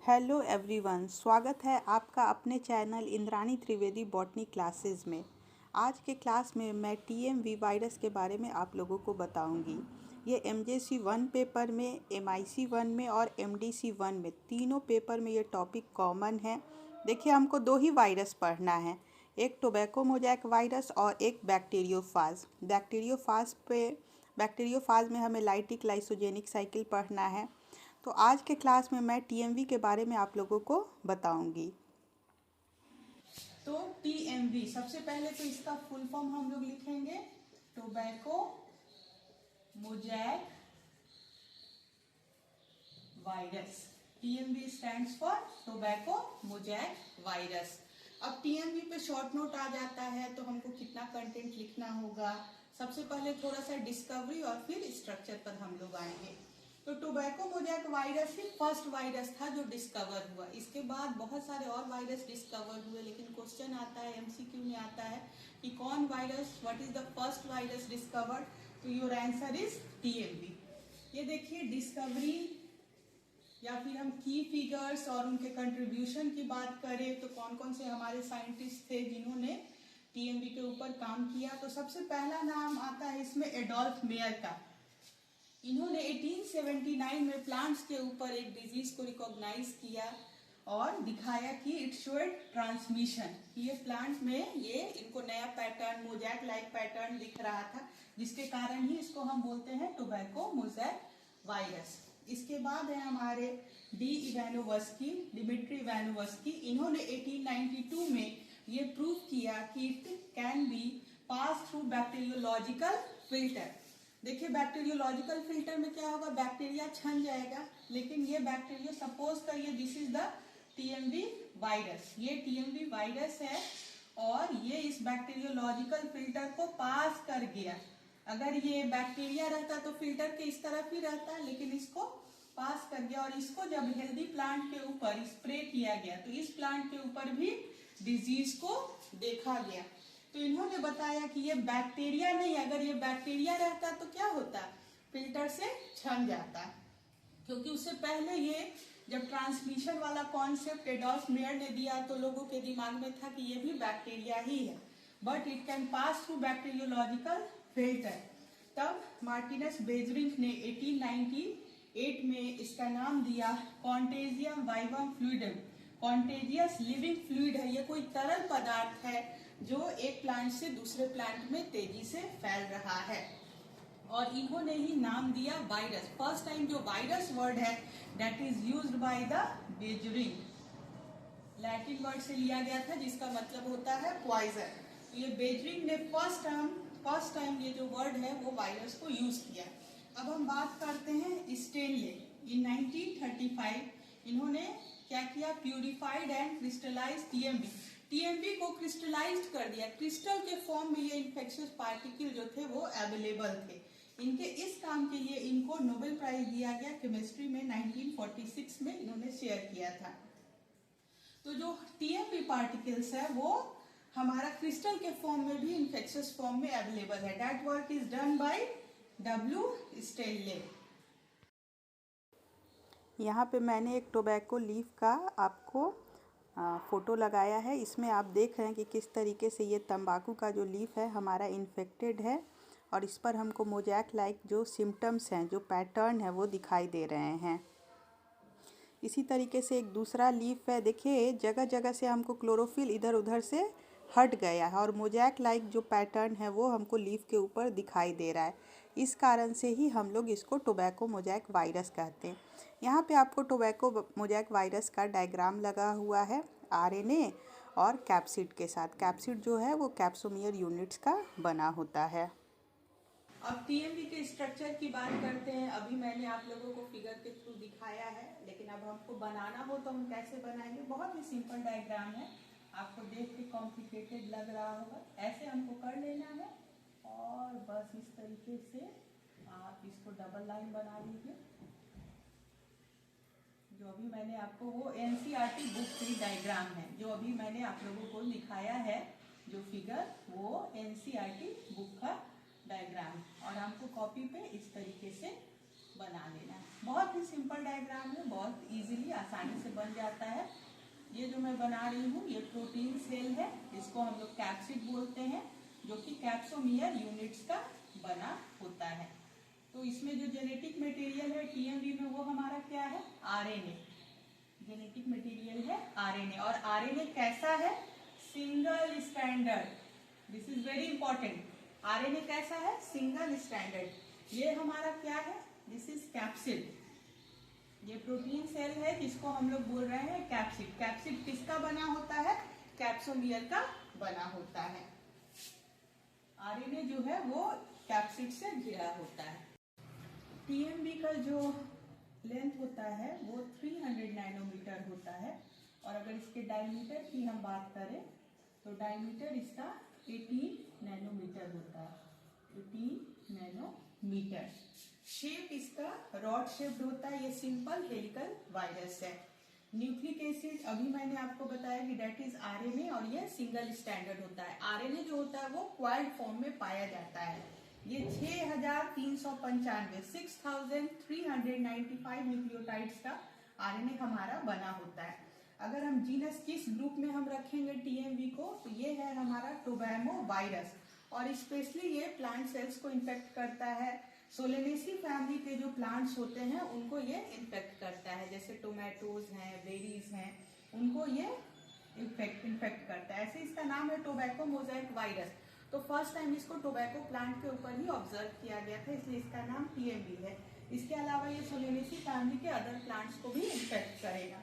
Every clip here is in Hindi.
हेलो एवरीवन, स्वागत है आपका अपने channel Indrani Trivedi botany classes में। आज के क्लास में मैं टीएमवी वायरस के बारे में आप लोगों को बताऊंगी। ये एमजेसी 1 पेपर में, एमआईसी 1 में और एमडीसी 1 में, तीनों पेपर में ये टॉपिक कॉमन है। देखिए, हमको दो ही वायरस पढ़ना है, एक टोबैको मोजैक वायरस और एक बैक्टीरियोफाज। बैक्टीरियोफाज में हमें लाइटिक लाइसोजेनिक साइकिल पढ़ना है। तो आज के क्लास में मैं टीएमवी के बारे में आप लोगों को बताऊंगी। तो टीएमवी सबसे पहले तो इसका फुल फॉर्म हम लोग लिखेंगे, tobacco mosaic virus. TMV stands for tobacco mosaic virus. अब टीएमवी पे शॉर्ट नोट आ जाता है तो हमको कितना कंटेंट लिखना होगा। सबसे पहले थोड़ा सा डिस्कवरी और फिर स्ट्रक्चर पर हम लोग आएंगे। तो टोबैको मोजैक वायरस ही फर्स्ट वायरस था जो डिस्कवर हुआ। इसके बाद बहुत सारे और वायरस डिस्कवर हुए, लेकिन क्वेश्चन आता है, एमसीक्यू में आता है कि कौन virus, what is the first virus discovered. तो योर आंसर इज टीएमवी। ये देखिए, डिस्कवरी या फिर हम की फिगर्स और उनके कंट्रीब्यूशन की बात करें तो कौन कौन से हमारे साइंटिस्ट थे जिन्होंने टीएमवी के ऊपर काम किया। तो सबसे पहला नाम आता है इसमें एडोल्फ मेयर का। इन्होंने 1879 में प्लांट्स के ऊपर एक डिजीज को रिकॉग्नाइज किया और दिखाया कि इट शोड ट्रांसमिशन। ये प्लांट में ये इनको नया पैटर्न, मोजैक लाइक पैटर्न दिख रहा था, जिसके कारण ही इसको हम बोलते हैं टोबैको मोजैक वायरस। इसके बाद है हमारे डिमिट्री इवानोव्स्की। इन्होंने 1892 में ये प्रूव किया कि it can be pass through bacteriological filter. देखिए, बैक्टीरियोलॉजिकल फिल्टर में क्या होगा, बैक्टीरिया छन जाएगा, लेकिन ये बैक्टीरिया, सपोज करिए this is the TMV virus, ये टीएमवी वायरस है और ये इस बैक्टीरियोलॉजिकल फिल्टर को पास कर गया। अगर ये बैक्टीरिया रहता तो फिल्टर के इस तरफ ही रहता, लेकिन इसको पास कर गया और इसको जब हेल्दी प्लांट के ऊपर स्प्रे किया गया तो इस प्लांट के ऊपर भी डिजीज को देखा गया। तो इन्होंने बताया कि ये बैक्टीरिया नहीं, अगर ये बैक्टीरिया रहता तो क्या होता, फिल्टर से छन जाता, क्योंकि उससे पहले ये जब ट्रांसमिशन वाला कॉन्सेप्ट एडोल्फ मेयर ने दिया तो लोगों के दिमाग में था कि ये भी बैक्टीरिया ही है, but it can pass through bacteriological filter. तब मार्टिनस बेजरिंग ने 1898 में इसका नाम दिया contagium vivum fluidum. Contagious living fluid है, ये कोई तरल पदार्थ है जो एक प्लांट से दूसरे प्लांट में तेजी से फैल रहा है, और इन्होंने ही नाम दिया वायरस। फर्स्ट टाइम जो वायरस वर्ड है that is used by the Beijerinck, Latin word से लिया गया था जिसका मतलब होता है पॉइजन। तो ये बेजरिंग ने फर्स्ट टाइम ये जो वर्ड है वो वायरस को यूज किया। अब हम बात करते हैं स्टेनले। इन 1935 इन्होंने क्या किया, प्यूरिफाइड एंड क्रिस्टलाइज टीएमवी को क्रिस्टलाइज कर दिया। क्रिस्टल के फॉर्म में ये इन्फेक्शियस पार्टिकल जो थे वो अवेलेबल थे। इनके इस काम के लिए इनको नोबेल प्राइज दिया गया केमिस्ट्री में 1946 में इन्होंने शेयर किया था। तो जो टीएमवी पार्टिकल्स है वो हमारा क्रिस्टल के फॉर्म में भी इन्फेक्शियस फॉर्म में अवेलेबल है। That work is done by W Stanley. यहाँ पे मैंने एक टोबैको लीफ का आपको फ़ोटो लगाया है। इसमें आप देख रहे हैं कि किस तरीके से ये तंबाकू का जो लीफ है हमारा इन्फेक्टेड है और इस पर हमको मोजैक लाइक जो सिम्टम्स हैं, जो पैटर्न है वो दिखाई दे रहे हैं। इसी तरीके से एक दूसरा लीफ है, देखिए जगह जगह से हमको क्लोरोफिल इधर उधर से हट गया है और मोजैक लाइक जो पैटर्न है वो हमको लीफ के ऊपर दिखाई दे रहा है। इस कारण से ही हम लोग इसको टोबैको मोजैक वायरस कहते हैं। यहाँ पे आपको टोबैको मोजैक वायरस का डायग्राम लगा हुआ है आरएनए और कैप्सिड के साथ। कैप्सिड जो है वो कैप्सोमियर यूनिट्स का बना होता है। अब टीएमवी के स्ट्रक्चर की बात करते हैं। अभी मैंने आप लोगों को फिगर के थ्रू दिखाया है, लेकिन अब हमको बनाना हो तो हम कैसे बनाएंगे। बहुत ही सिंपल डायग्राम है, आपको देख के कॉम्प्लिकेटेड लग रहा होगा। ऐसे हमको कर लेना है और बस इस तरीके से आप इसको डबल लाइन बना लीजिए। जो अभी मैंने आपको, वो एनसीईआरटी बुक की डायग्राम है, जो अभी मैंने आप लोगों को दिखाया है जो फिगर, वो एनसीईआरटी बुक का डायग्राम, और हमको कॉपी पे इस तरीके से बना लेना है। बहुत ही सिंपल डायग्राम है, बहुत इजीली आसानी से बन जाता है। ये जो मैं बना रही हूँ ये प्रोटीन सेल है, इसको हम लोग कैप्सिड बोलते हैं, जो कि कैप्सोमियर यूनिट्स का बना होता है। तो इसमें जो जेनेटिक मटेरियल है टीएमवी में वो हमारा क्या है, आरएनए। जेनेटिक मटेरियल है आरएनए, और आरएनए कैसा है, single stranded. This is very important. RNA कैसा है, सिंगल स्ट्रैंडेड। ये हमारा क्या है, दिस इज कैप्सिड। ये प्रोटीन सेल है जिसको हम लोग बोल रहे हैं कैप्सिड। कैप्सिड किसका बना होता है, कैप्सोमियर का बना होता है। आरएनए जो है वो कैप्सिड से घिरा होता है। टीएमवी का जो लेंथ होता है वो 300 नैनोमीटर होता है, और अगर इसके डायमीटर की हम बात करें तो डायमीटर इसका 18 नैनोमीटर होता है, 18 नैनोमीटर। शेप इसका रॉड शेप्ड होता है। ये सिंपल हेलिकल वायरस है। न्यूक्लिक एसिड अभी मैंने आपको बताया कि डेट इज आरएनए, और ये सिंगल स्टैंडर्ड होता है। आरएनए जो होता है वो क्वाड फॉर्म में पाया जाता है। ये 6395 6395 न्यूक्लियोटाइड्स का आरएनए हमारा बना होता है। अगर हम जीनस किस ग्रुप में हम रखेंगे टीएमवी को, तो ये है हमारा टोबैको वायरस, और स्पेशली ये प्लांट सेल्स को इन्फेक्ट करता है। सोलेनेसी फैमिली के जो प्लांट्स होते हैं उनको ये इन्फेक्ट करता है, जैसे टोमेटोज हैं, बेरीज हैं, उनको ये इन्फेक्ट करता है। ऐसे इसका नाम है टोबैको मोजाइक वायरस। तो फर्स्ट टाइम इसको टोबैको प्लांट के ऊपर ही ऑब्जर्व किया गया था, इसलिए इसका नाम टीएमवी है। इसके अलावा ये सोलेनेसी फैमिली के अदर प्लांट्स को भी इन्फेक्ट करेगा।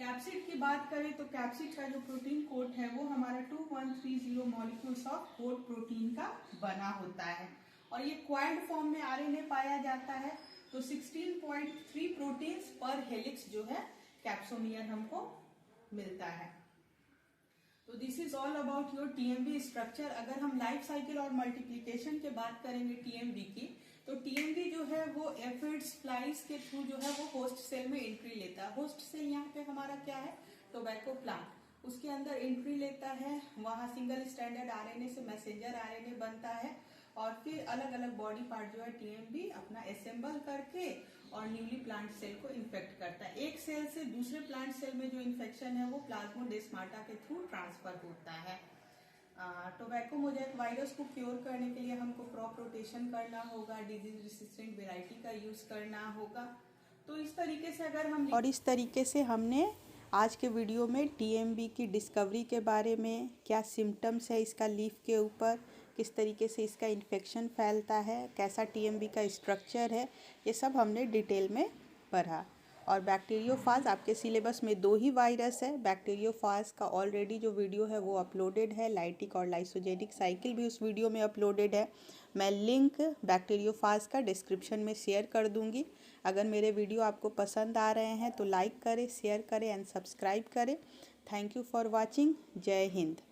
कैप्सिड की बात करें तो कैप्सिड का जो प्रोटीन कोट है वो हमारा 2130 मॉलिक्यूल्स ऑफ कोट प्रोटीन का बना होता है, और ये क्वाड फॉर्म में आरएनए पाया जाता है। तो 16.3 प्रोटीन्स पर हेलिक्स जो है कैप्सोमियर हमको मिलता है। तो this is all about your TMV structure. अगर हम लाइफ साइकिल और मल्टीप्लिकेशन की बात करेंगे टीएमवी की, तो टीएमवी जो है वो एफिड्स फ्लाइज के थ्रू जो है वो होस्ट सेल में एंट्री लेता है। होस्ट सेल यहाँ पे हमारा क्या है, टोबैको प्लांट, उसके अंदर एंट्री लेता है। वहाँ सिंगल स्टैंडर्ड आरएनए से मैसेंजर आरएनए बनता है, और फिर अलग अलग बॉडी पार्ट जो है टीएमवी अपना असेंबल करके और न्यूली प्लांट सेल को इन्फेक्ट करता है। एक सेल से दूसरे प्लांट सेल में जो इन्फेक्शन है वो प्लाज्मोडेस्माटा के थ्रू ट्रांसफर होता है। टोबैको मोजाइक वायरस को क्योर करने के लिए हमको क्रॉप रोटेशन करना होगा, डिजीज रेसिस्टेंट वेराइटी का यूज करना होगा। तो इस तरीके से अगर हम और इस तरीके से हमने आज के वीडियो में टीएमवी की डिस्कवरी के बारे में, क्या सिम्टम्स है इसका लीफ के ऊपर, किस तरीके से इसका इन्फेक्शन फैलता है, कैसा टीएमवी का स्ट्रक्चर है, ये सब हमने डिटेल में पढ़ा। और बैक्टीरियोफाज आपके सिलेबस में 2 ही वायरस है। बैक्टीरियोफाज का ऑलरेडी जो वीडियो है वो अपलोडेड है, लाइटिक और लाइसोजेनिक साइकिल भी उस वीडियो में अपलोडेड है। मैं लिंक बैक्टीरियोफाज का डिस्क्रिप्शन में शेयर कर दूंगी। अगर मेरे वीडियो आपको पसंद आ रहे हैं तो लाइक करें, शेयर करें एंड सब्सक्राइब करें। Thank you for watching. जय हिंद।